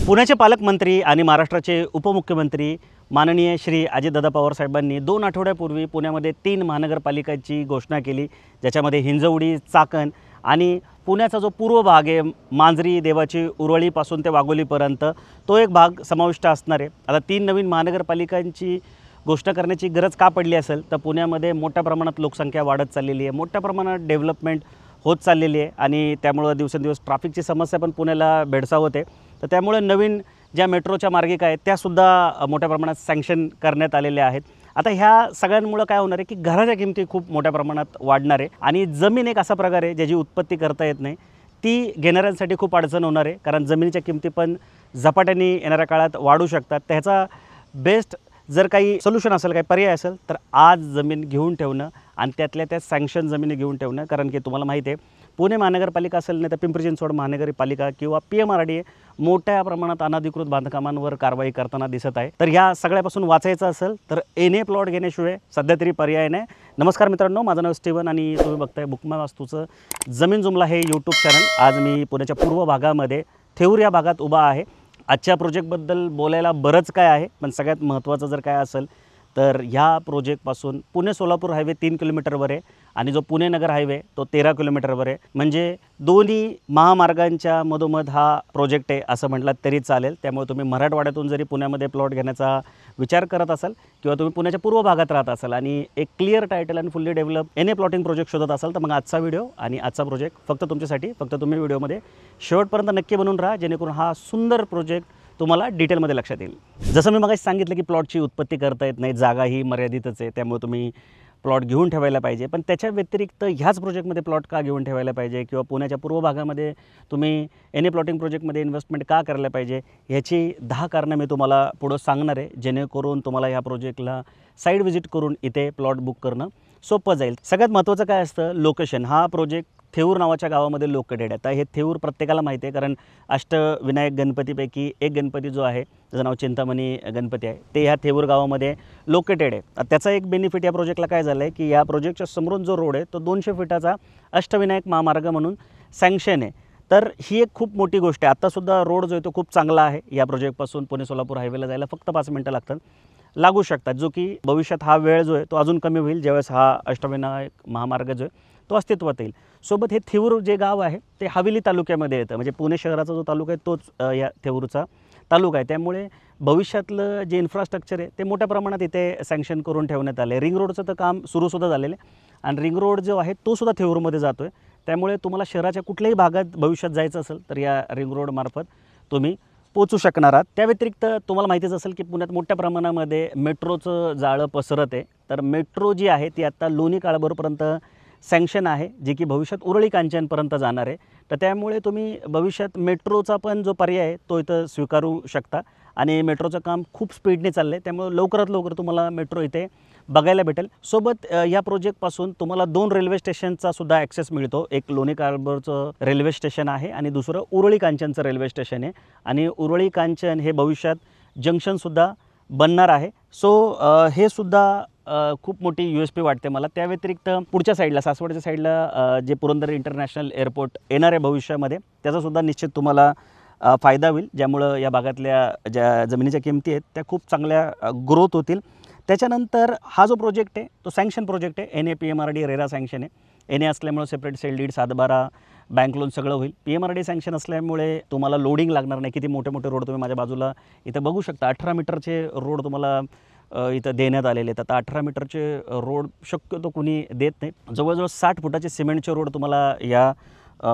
पुण्याचे पालकमंत्री आणि महाराष्ट्राचे उपमुख्यमंत्री माननीय श्री अजितदादा पवार साहेबांनी 2 आठवड्यापूर्वी पुण्यामध्ये 3 महानगरपालिकांची घोषणा केली, ज्याच्यामध्ये हिंजवडी, चाकण आणि पुण्याचा जो पूर्व भाग आहे मांजरी, देवाची उरळीपासून ते वाघोलीपर्यंत तो एक भाग समाविष्ट असणार आहे। आता 3 नवीन महानगरपालिकांची घोषणा करण्याची गरज का पडली असेल तर पुण्यामध्ये मोठ्या प्रमाणात लोकसंख्या वाढत चाललेली आहे, मोठ्या प्रमाणात डेव्हलपमेंट होत चाललेली आहे आणि त्यामुळे दिवसेंदिवस ट्रॅफिकची समस्या पण पुण्याला भेडसावते। तर त्यामुळे नवीन ज्या मेट्रोच्या मार्गिका आहेत त्यासुद्धा मोठ्या प्रमाणात सँक्शन करण्यात आलेल्या आहेत। आता ह्या सगळ्यांमुळे काय होणार आहे की घराच्या किमती खूप मोठ्या प्रमाणात वाढणार आहे आणि जमीन एक असा प्रकार आहे ज्याची उत्पत्ती करता येत नाही, ती घेणाऱ्यांसाठी खूप अडचण होणार आहे, कारण जमिनीच्या किमती पण झपाट्याने येणाऱ्या काळात वाढू शकतात। त्याचा बेस्ट जर काही सोल्यूशन असेल, काही पर्याय असेल तर आज जमीन घेऊन ठेवणं आणि त्यातल्या त्या सँक्शन जमिनी घेऊन ठेवणं, कारण की तुम्हाला माहिती आहे पुणे महानगरपालिका असेल नाही तर पिंपरी चिंचवड महानगरपालिका किंवा PMRDA मोठ्या प्रमाणात अनधिकृत बांधकामांवर कारवाई करताना दिसत आहे। तर ह्या सगळ्यापासून वाचायचं असेल तर NA प्लॉट घेण्याशिवाय सध्या तरी पर्याय नाही। नमस्कार मित्रांनो, माझं नाव स्टीवन आणि तुम्ही बघताय बुकमा वास्तूचं जमीन जुमला हे यूट्यूब चॅनल। आज मी पुण्याच्या पूर्व भागामध्ये थेऊर या भागात उभा आहे। आजच्या प्रोजेक्टबद्दल बोलायला बरंच काय आहे, पण सगळ्यात महत्त्वाचं जर काय असेल तर ह्या प्रोजेक्टपासून पुणे सोलापूर हायवे 3 किलोमीटरवर आहे आणि जो पुणे नगर हायवे तो 13 किलोमीटरवर आहे, म्हणजे दोन्ही महामार्गांच्या मधोमध हा प्रोजेक्ट आहे असं म्हटलं तरी चालेल। त्यामुळे तुम्ही मराठवाड्यातून जरी पुण्यामध्ये प्लॉट घेण्याचा विचार करत असाल किंवा तुम्ही पुण्याच्या पूर्व भागात राहत असाल आणि एक क्लिअर टायटल आणि fully develop NA plotting project शोधत असाल तर मग आजचा व्हिडिओ आणि आजचा प्रोजेक्ट फक्त तुमच्यासाठी। फक्त तुम्ही व्हिडिओमध्ये शेवटपर्यंत नक्की बनून राहा, जेणेकरून हा सुंदर प्रोजेक्ट तुम्हाला डिटेलमध्ये लक्षात येईल। जसं मी मगाशी सांगितलं की प्लॉटची उत्पत्ती करता येत नाही, जागा ही मर्यादितच आहे, त्यामुळे तुम्ही प्लॉट घेऊन ठेवायला पाहिजे। पण त्याच्या व्यतिरिक्त ह्याच प्रोजेक्टमध्ये प्लॉट का घेऊन ठेवायला पाहिजे किंवा पुण्याच्या पूर्व भागामध्ये तुम्ही NA प्लॉटिंग प्रोजेक्टमध्ये इन्व्हेस्टमेंट का करायला पाहिजे ह्याची 10 कारणं मी तुम्हाला पुढं सांगणार आहे, जेणेकरून तुम्हाला ह्या प्रोजेक्टला साईड व्हिजिट करून इथे प्लॉट बुक करणं सोपं जाईल। सगळ्यात महत्त्वाचं काय असतं, लोकेशन। हा प्रोजेक्ट थेऊर नावाच्या गावामध्ये लोकेटेड आहे। तर हे थेऊर प्रत्येकाला माहिती आहे, कारण अष्टविनायक गणपतीपैकी एक गणपती जो आहे त्याचं नाव चिंतामणी गणपती आहे, ते ह्या थेऊर गावामध्ये लोकेटेड आहे। त्याचा एक बेनिफिट या प्रोजेक्टला काय झालं आहे की या प्रोजेक्टच्या समोरून जो रोड आहे तो 200 फीटाचा अष्टविनायक महामार्ग म्हणून सँक्शन आहे। तर ही एक खूप मोठी गोष्ट आहे। आत्तासुद्धा रोड जो आहे तो खूप चांगला आहे। या प्रोजेक्टपासून पुणे सोलापूर हायवेला जायला फक्त 5 मिनटं लागू शकतात, जो की भविष्यात हा वेळ जो आहे तो अजून कमी होईल ज्यावेळेस हा अष्टविनायक महामार्ग जो आहे तो अस्तित्वात येईल। सोबत हे थेऊर जे गाव आहे ते हवेली तालुक्यामध्ये येतं, म्हणजे पुणे शहराचा जो तालुका आहे तोच या थेऊरचा तालुका आहे। त्यामुळे भविष्यातलं जे इन्फ्रास्ट्रक्चर आहे ते मोठ्या प्रमाणात इथे सँक्शन करून ठेवण्यात आले। रिंग रोडचं तर काम सुरूसुद्धा झालेलं आहे आणि रिंग रोड जो आहे तो सुद्धा थेऊरमध्ये जातो आहे। त्यामुळे तुम्हाला शहराच्या कुठल्याही भागात भविष्यात जायचं असेल तर या रिंग रोडमार्फत तुम्ही पोचू शकणार आहात। त्या व्यतिरिक्त तुम्हाला माहितीच असेल की पुण्यात मोठ्या प्रमाणामध्ये मेट्रोचं जाळं पसरत आहे। तर मेट्रो जी आहे ती आत्ता लोणी काळभोरपर्यंत सँक्शन आहे, जे की भविष्यात उरळी कांचनपर्यंत जाणार आहे। तर त्यामुळे तुम्ही भविष्यात मेट्रोचा पण जो पर्याय आहे तो इथं स्वीकारू शकता आणि मेट्रोचं काम खूप स्पीडने चाललं आहे, त्यामुळे लवकरात लवकर तुम्हाला मेट्रो इथे बघायला भेटेल। सोबत या प्रोजेक्टपासून तुम्हाला 2 रेल्वे स्टेशनचा सुद्धा ॲक्सेस मिळतो। एक लोणी काळभोरचं रेल्वे स्टेशन आहे आणि दुसरं उरळी कांचनचं रेल्वे स्टेशन आहे आणि उरळी कांचन हे भविष्यात जंक्शनसुद्धा बनणार आहे। हे सुद्धा खूप मोठी USP वाटते मला। त्या व्यतिरिक्त पुढच्या साईडला सासवडच्या साईडला जे पुरंदर इंटरनॅशनल एअरपोर्ट येणार आहे भविष्यामध्ये, त्याचासुद्धा निश्चित तुम्हाला फायदा होईल, ज्यामुळं या भागातल्या ज्या जमिनीच्या किमती आहेत त्या खूप चांगल्या ग्रोथ होतील। त्याच्यानंतर हा जो प्रोजेक्ट आहे तो सँक्शन प्रोजेक्ट आहे, NA PMRDA रेरा सँक्शन आहे। NA असल्यामुळे separate sale deed 7/12 bank loan सगळं होईल। PMRDA सँक्शन असल्यामुळे तुम्हाला लोडिंग लागणार नाही। किती मोठे मोठे रोड तुम्ही माझ्या बाजूला इथं बघू शकता, 18 मीटरचे रोड तुम्हाला इथं देण्यात आलेले आहेत। आता 18 मीटरचे रोड शक्यतो कुणी देत नाही, जवळजवळ 60 फुटाचे सिमेंटचे रोड तुम्हाला या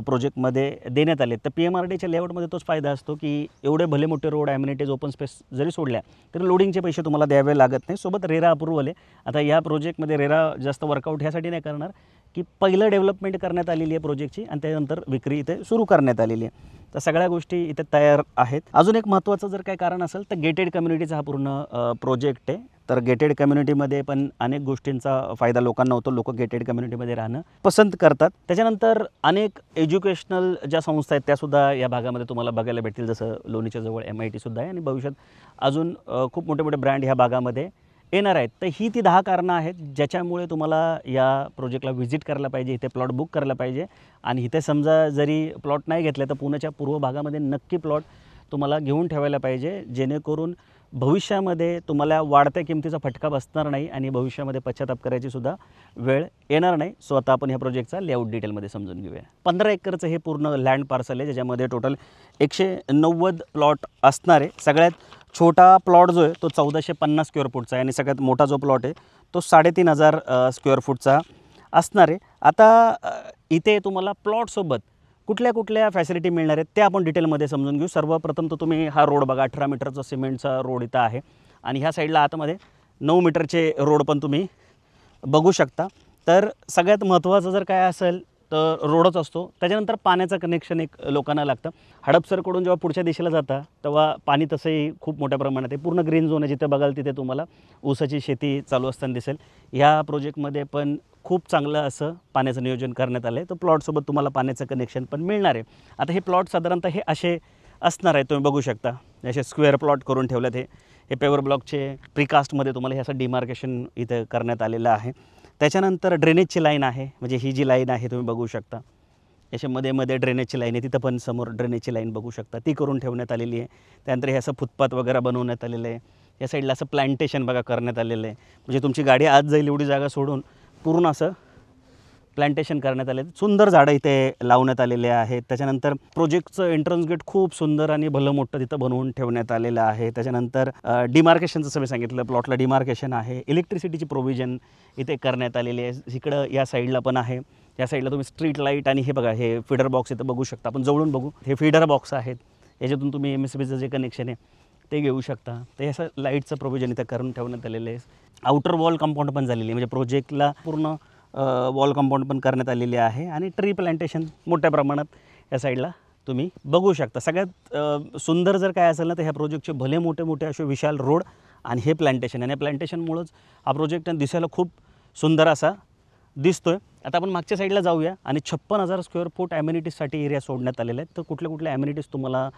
प्रोजेक्टमध्ये देण्यात आले। तर PMRDAच्या लेआउटमध्ये तोच फायदा असतो की एवढे भले मोठे रोड, ॲम्युनिटीज, ओपन स्पेस जरी सोडल्या तरी लोडिंगचे पैसे तुम्हाला द्यावे लागत नाही। सोबत रेरा अप्रूव्हल आहे। आता या प्रोजेक्टमध्ये रेरा जास्त वर्कआउट ह्यासाठी नाही करणार की पहिलं डेव्हलपमेंट करण्यात आलेली आहे प्रोजेक्टची आणि त्यानंतर विक्री इथे सुरू करण्यात आलेली आहे। तर सगळ्या गोष्टी इथे तयार आहेत। अजून एक महत्त्वाचं जर काही कारण असेल तर गेटेड कम्युनिटीचा हा पूर्ण प्रोजेक्ट आहे। तर गेटेड कम्युनिटीमध्ये पण अनेक गोष्टींचा फायदा लोकांना होतो, लोक गेटेड कम्युनिटीमध्ये राहणं पसंत करतात। त्याच्यानंतर अनेक एज्युकेशनल ज्या संस्था आहेत त्यासुद्धा या भागामध्ये तुम्हाला बघायला भेटतील, जसं लोणीच्या जवळ MIT सुद्धा आहे आणि भविष्यात अजून खूप मोठे मोठे ब्रँड ह्या भागामध्ये येणार आहेत। तर ही ती 10 कारणं आहेत ज्याच्यामुळे तुम्हाला या प्रोजेक्टला व्हिजिट करायला पाहिजे, इथे प्लॉट बुक करायला पाहिजे। आणि इथे समजा जरी प्लॉट नाही घेतले तर पुण्याच्या पूर्व भागामध्ये नक्की प्लॉट तुम्हाला घेऊन ठेवायला पाहिजे, जेणेकरून भविष्यामध्ये तुम्हाला वाढत्या किमतीचा फटका बसणार नाही आणि भविष्यामध्ये पश्चाताप करायची सुद्धा वेळ येणार नाही. सो आता आपण ह्या प्रोजेक्टचा लेआउट डिटेलमध्ये समजून घेऊया. 15 एकरचं हे पूर्ण लँड पार्सल आहे, ज्याच्यामध्ये टोटल 190 प्लॉट असणार आहे. सगळ्यात छोटा प्लॉट जो आहे तो 1450 स्क्वेअर फूटचा आहे आणि सगळ्यात मोठा जो प्लॉट आहे तो 3500 स्क्वेअर फूटचा असणार आहे. आता इथे तुम्हाला प्लॉटसोबत कुठल्या कुठल्या फॅसिलिटी मिळणार आहेत ते आपण डिटेलमध्ये समजून घेऊ. सर्वप्रथम तर तुम्ही हा रोड बघा, 18 मीटरचा सिमेंटचा रोड इथं आहे आणि ह्या साईडला आतमध्ये 9 मीटरचे रोड पण तुम्ही बघू शकता. तर सगळ्यात महत्त्वाचं जर काय असेल तर रोडच असतो. त्याच्यानंतर पाण्याचं कनेक्शन एक लोकांना लागतं. हडपसरकडून जेव्हा पुढच्या दिशेला जाता तेव्हा पाणी तसंही खूप मोठ्या प्रमाणात आहे. पूर्ण ग्रीन झोन आहे, जिथे बघाल तिथे तुम्हाला ऊसाची शेती चालू असताना दिसेल. ह्या प्रोजेक्टमध्ये पण खूप चांगलं असं पाण्याचं नियोजन करण्यात आलं आहे. तर प्लॉटसोबत तुम्हाला पाण्याचं कनेक्शन पण मिळणार आहे. आता हे प्लॉट साधारणतः हे असे असणार आहे, तुम्ही बघू शकता. असे स्क्वेअर प्लॉट करून ठेवलेत. हे पेवर ब्लॉकचे प्रीकास्टमध्ये तुम्हाला हे असं डिमार्केशन इथं करण्यात आलेलं आहे. त्याच्यानंतर ड्रेनेजची लाईन आहे, म्हणजे ही जी लाईन आहे तुम्ही बघू शकता. याच्या मध्ये ड्रेनेजची लाईन आहे, तिथं पण समोर ड्रेनेजची लाईन बघू शकता, ती करून ठेवण्यात आलेली आहे. त्यानंतर हे असं फुटपाथ वगैरे बनवण्यात आलेलं आहे. या साईडला असं प्लांटेशन बघा करण्यात आलेलं आहे, म्हणजे तुमची गाडी आत जाईल एवढी जागा सोडून पूर्ण असं प्लांटेशन करण्यात आले. सुंदर झाडं इथे लावण्यात आलेले आहेत. त्याच्यानंतर प्रोजेक्टचं एंट्रन्स गेट खूप सुंदर आणि भलं मोठं तिथं बनवून ठेवण्यात आलेलं आहे. त्याच्यानंतर डिमार्केशनचं सगळं सांगितलं, प्लॉटला डिमार्केशन आहे. इलेक्ट्रिसिटीची प्रोव्हिजन इथे करण्यात आलेली आहे. इकडं या साईडला पण आहे. या साईडला तुम्ही स्ट्रीट लाईट आणि हे बघा, हे फीडर बॉक्स इथं बघू शकता. आपण जवळून बघू, हे फीडर बॉक्स आहेत, याच्यातून तुम्ही MSBचं जे कनेक्शन आहे ते घेऊ शकता. ते असं लाईटचं प्रोव्हिजन इथं करून ठेवण्यात आलेलं आहे. आउटर वॉल कंपाऊंड पण झालेली आहे, म्हणजे प्रोजेक्टला पूर्ण वॉल कंपाऊंड पण करण्यात आलेली आहे. आणि ट्री प्लांटेशन मोठ्या प्रमाणात या साईडला तुम्ही बघू शकता. सगळ्यात सुंदर जर काय असेल ना तर ह्या प्रोजेक्टचे भले मोठे मोठे असे विशाल रोड आणि हे प्लांटेशन, आणि प्लांटेशनमुळंच हा प्रोजेक्ट दिसायला खूप सुंदर असा दिसतोय. आता आपण मागच्या साईडला जाऊया आणि 56,000 स्क्वेअर फूट ॲम्युनिटीजसाठी एरिया सोडण्यात आलेला आहे. तर कुठल्या कुठल्या ॲम्युनिटीज तुम्हाला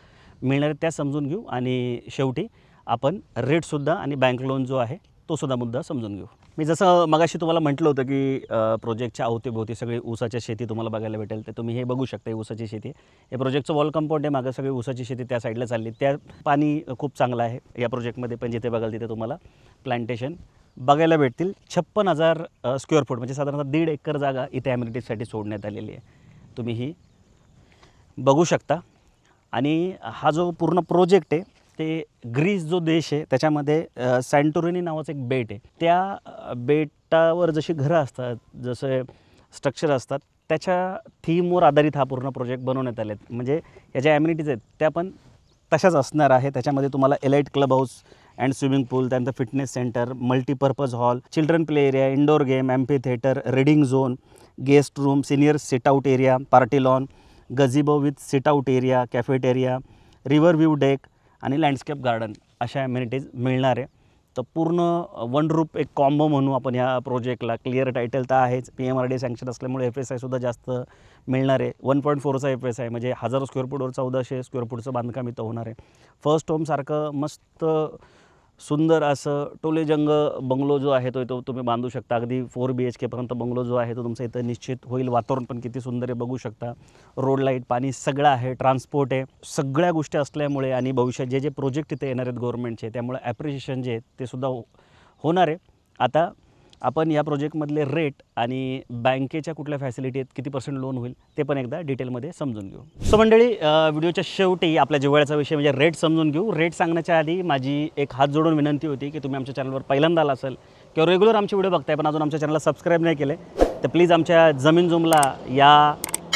मिळणार आहेत त्या समजून घेऊ आणि शेवटी आपण रेटसुद्धा आणि बँक लोन जो आहे तो सुद्धा मुद्दा समजून घेऊ. मी जसं मगाशी तुम्हाला म्हटलं होतं की प्रोजेक्टच्या अवतीभोवती सगळी ऊसाच्या शेती तुम्हाला बघायला भेटेल. तर तुम्ही हे बघू शकता, ऊसाची शेती. हे प्रोजेक्टचं वॉल कंपाऊंड आहे, मागं सगळी ऊसाची शेती त्या साईडला चालली. त्या पाणी खूप चांगलं आहे या प्रोजेक्टमध्ये, पण जिथे बघाल तिथे तुम्हाला प्लांटेशन बघायला भेटतील. 56,000 स्क्वेअर फूट म्हणजे साधारणतः 1.5 एकर जागा इथे ॲम्युनिटीजसाठी सोडण्यात आलेली आहे. तुम्ही ही बघू शकता. आणि हा जो पूर्ण प्रोजेक्ट आहे ते ग्रीस जो देश आहे त्याच्यामध्ये सॅन्टोरिनी नावाचं एक बेट आहे. त्या बेटावर जशी घरं असतात, जसे स्ट्रक्चर असतात, त्याच्या थीमवर आधारित हा पूर्ण प्रोजेक्ट बनवण्यात आले आहेत. म्हणजे या ज्या ॲम्युनिटीज आहेत त्या पण तशाच असणार आहे. त्याच्यामध्ये तुम्हाला elite club house and swimming pool, त्यानंतर fitness centre, multipurpose hall, children play area, indoor game, amphitheatre, reading zone, guest room, senior sit out area, party lawn, gazebo with sit out area, cafeteria, river view deck आणि landscape garden अशा amenities मिळणार आहे. तर पूर्ण one रूप एक combo म्हणू आपण ह्या प्रोजेक्टला. क्लिअर टायटल तर आहेच, PMRD सँक्शन असल्यामुळे FSI सुद्धा जास्त मिळणार आहे. 1.4चा FSI म्हणजे 1000 स्क्वेअर फूटवर 1400 स्क्वेअर फूटचं बांधकाम इथं होणार आहे. फर्स्ट होमसारखं मस्त सुंदर असं टोलेजंग बंगलो जो आहे तो तुम्ही बांधू शकता. अगदी 4 BHK पर्यंत बंगलो जो आहे तो तुमचा इथं निश्चित होईल. वातावरण पण किती सुंदर आहे बघू शकता. रोड लाईट, पाणी सगळं आहे, ट्रान्सपोर्ट आहे, सगळ्या गोष्टी असल्यामुळे आणि भविष्यात जे जे प्रोजेक्ट इथे येणार आहेत गव्हर्नमेंटचे, त्यामुळे ॲप्रिशिएशन जे आहे ते सुद्धा होणार आहे. आता आपण या प्रोजेक्टमधले रेट आणि बँकेच्या कुठल्या फॅसिलिटी आहेत, किती % लोन होईल ते पण एकदा डिटेलमध्ये समजून घेऊ. सो मंडळी, व्हिडिओच्या शेवटी आपल्या जिव्हाळ्याचा विषय म्हणजे रेट समजून घेऊ. रेट सांगण्याच्या आधी माझी एक हात जोडून विनंती होती की तुम्ही आमच्या चॅनलवर पहिल्यांदा आला असेल किंवा रेग्युलर आमचे व्हिडिओ बघताय पण अजून आमच्या चॅनलला सबस्क्राईब नाही केले तर प्लीज आमच्या जमीन जुमला या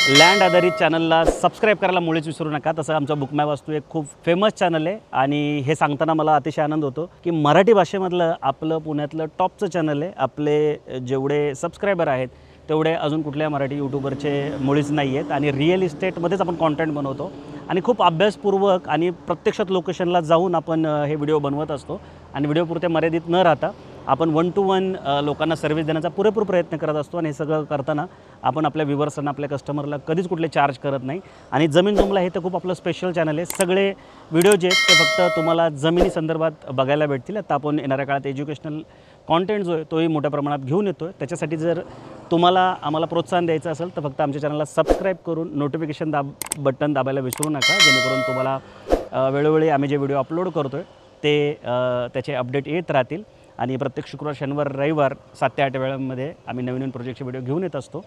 लँड आधारित चॅनलला सबस्क्राईब करायला मुळीच विसरू नका. तसं आमचा बुक माय वास्तू एक खूप फेमस चॅनल आहे आणि हे सांगताना मला अतिशय आनंद होतो की मराठी भाषेमधलं आपलं पुण्यातलं टॉपचं चॅनल आहे. आपले जेवढे सबस्क्रायबर आहेत तेवढे अजून कुठल्या मराठी यूट्यूबरचे मुळीच नाही आहेत आणि रिअल इस्टेटमध्येच आपण कॉन्टेंट बनवतो आणि खूप अभ्यासपूर्वक आणि प्रत्यक्षात लोकेशनला जाऊन आपण हे व्हिडिओ बनवत असतो आणि व्हिडिओपुरते मर्यादित न राहता आपण 1 to 1 लोकांना सर्व्हिस देण्याचा पुरेपूर प्रयत्न करत असतो आणि हे सगळं करताना आपण आपल्या व्ह्युअर्सना, आपल्या कस्टमरला कधीच कुठले चार्ज करत नाही. आणि जमीन जुमला हे तर खूप आपलं स्पेशल चॅनल आहे. सगळे व्हिडिओ जे आहेत ते फक्त तुम्हाला जमिनी संदर्भात बघायला भेटतील. आता आपण येणाऱ्या काळात एज्युकेशनल कॉन्टेंट जो आहे तोही मोठ्या प्रमाणात घेऊन येतो आहे. त्याच्यासाठी जर तुम्हाला आम्हाला प्रोत्साहन द्यायचं असेल तर फक्त आमच्या चॅनलला सबस्क्राईब करून नोटिफिकेशन बटन दाबायला विसरू नका, जेणेकरून तुम्हाला वेळोवेळी आम्ही जे व्हिडिओ अपलोड करतो आहे ते त्याचे अपडेट येत राहतील आणि प्रत्येक शुक्रवार शनिवार रविवार 7 ते 8 वेळांमध्ये आम्ही नवीन प्रोजेक्टचे व्हिडिओ घेऊन येत असतो.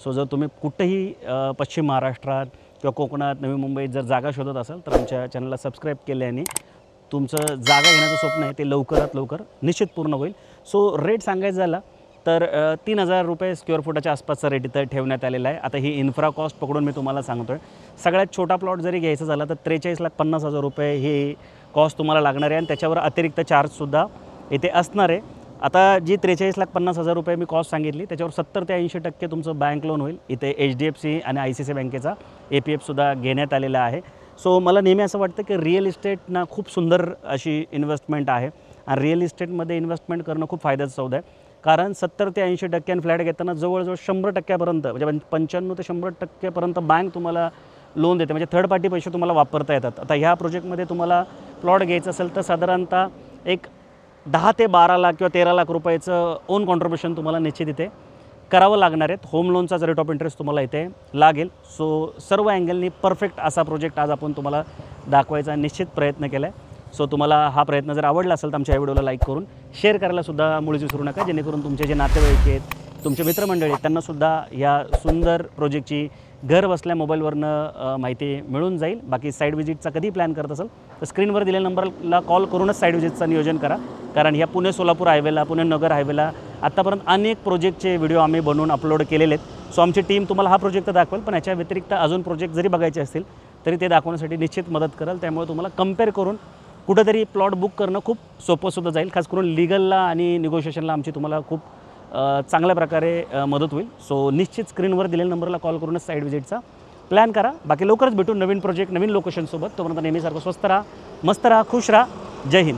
सो जर तुम्ही कुठेही पश्चिम महाराष्ट्रात किंवा कोकणात नवी मुंबईत जर जागा शोधत असाल तर आमच्या चॅनलला सबस्क्राईब केल्याने तुमचं जागा घेण्याचं स्वप्न आहे ते लवकरात लवकर निश्चित पूर्ण होईल. सो रेट सांगायचं झाला तर 3,000 रुपये स्क्वेअर फुटाच्या आसपासचा रेट इथं ठेवण्यात आलेला आहे. आता ही इन्फ्रा कॉस्ट पकडून मी तुम्हाला सांगतो आहे. सगळ्यात छोटा प्लॉट जरी घ्यायचा झाला तर 43,50,000 रुपये ही कॉस्ट तुम्हाला लागणार आहे आणि त्याच्यावर अतिरिक्त चार्जसुद्धा इथे असणार आहे. आता जी 43,50,000 रुपये मी कॉस्ट सांगितली त्याच्यावर 70 ते 80% तुमचं बँक लोन होईल. इथे HDFC आणि ICICI बँकेचा APFसुद्धा घेण्यात आलेला आहे. सो मला नेहमी असं वाटतं की रिअल इस्टेटना खूप सुंदर अशी इन्व्हेस्टमेंट आहे आणि रिअल इस्टेटमध्ये इन्व्हेस्टमेंट करणं खूप फायद्याचं सौदा आहे. कारण 70 ते 80% फ्लॅट घेताना जवळजवळ 100% म्हणजे 95 ते 100% बँक तुम्हाला लोन देते. म्हणजे थर्ड पार्टी पैसे तुम्हाला वापरता येतात. आता ह्या प्रोजेक्टमध्ये तुम्हाला प्लॉट घ्यायचं असेल तर साधारणतः एक 10 ते 12 लाख किंवा 13 लाख रुपयाचं ओन कॉन्ट्रिब्युशन तुम्हाला निश्चित इथे करावं लागणार आहेत. होम लोनचाच रेट ऑफ इंटरेस्ट तुम्हाला इथे लागेल. सो सर्व अँगलनी परफेक्ट असा प्रोजेक्ट आज आपण तुम्हाला दाखवायचा निश्चित प्रयत्न केला आहे. सो तुम्हाला हा प्रयत्न जर आवडला असेल तर आमच्या व्हिडिओला लाईक करून शेअर करायलासुद्धा मुळीच विसरू नका, जेणेकरून तुमचे जे नातेवाईक आहेत तुमचे मित्रमंडळी आहेत त्यांनासुद्धा या सुंदर प्रोजेक्टची घर बसल्या मोबाईलवरनं माहिती मिळून जाईल. बाकी साईड व्हिजिटचा कधी प्लॅन करत असेल तर स्क्रीनवर दिलेल्या नंबरला कॉल करूनच साईड व्हिजिटचं नियोजन करा. कारण ह्या पुणे सोलापूर हायवेला पुणे नगर हायवेला आत्तापर्यंत अनेक प्रोजेक्टचे व्हिडिओ आम्ही बनवून अपलोड केलेले आहेत. सो आमची टीम तुम्हाला हा प्रोजेक्ट दाखवेल, पण याच्या व्यतिरिक्त अजून प्रोजेक्ट जरी बघायचे असतील तरी ते दाखवण्यासाठी निश्चित मदत करेल. त्यामुळे तुम्हाला कंपेअर करून कुठेतरी प्लॉट बुक करणं खूप सोपंसुद्धा जाईल. खास करून लिगलला आणि निगोशिएशनला आमची तुम्हाला खूप चांगल्या प्रकारे मदत होईल. सो निश्चित स्क्रीनवर दिलेल्या नंबरला कॉल करूनच साईड व्हिजिटचा प्लॅन करा. बाकी लवकरच भेटून नवीन प्रोजेक्ट नवीन लोकेशनसोबत. तोपर्यंत नेहमीसारखं स्वस्त राहा, मस्त राहा, खुश राहा. जय हिंद.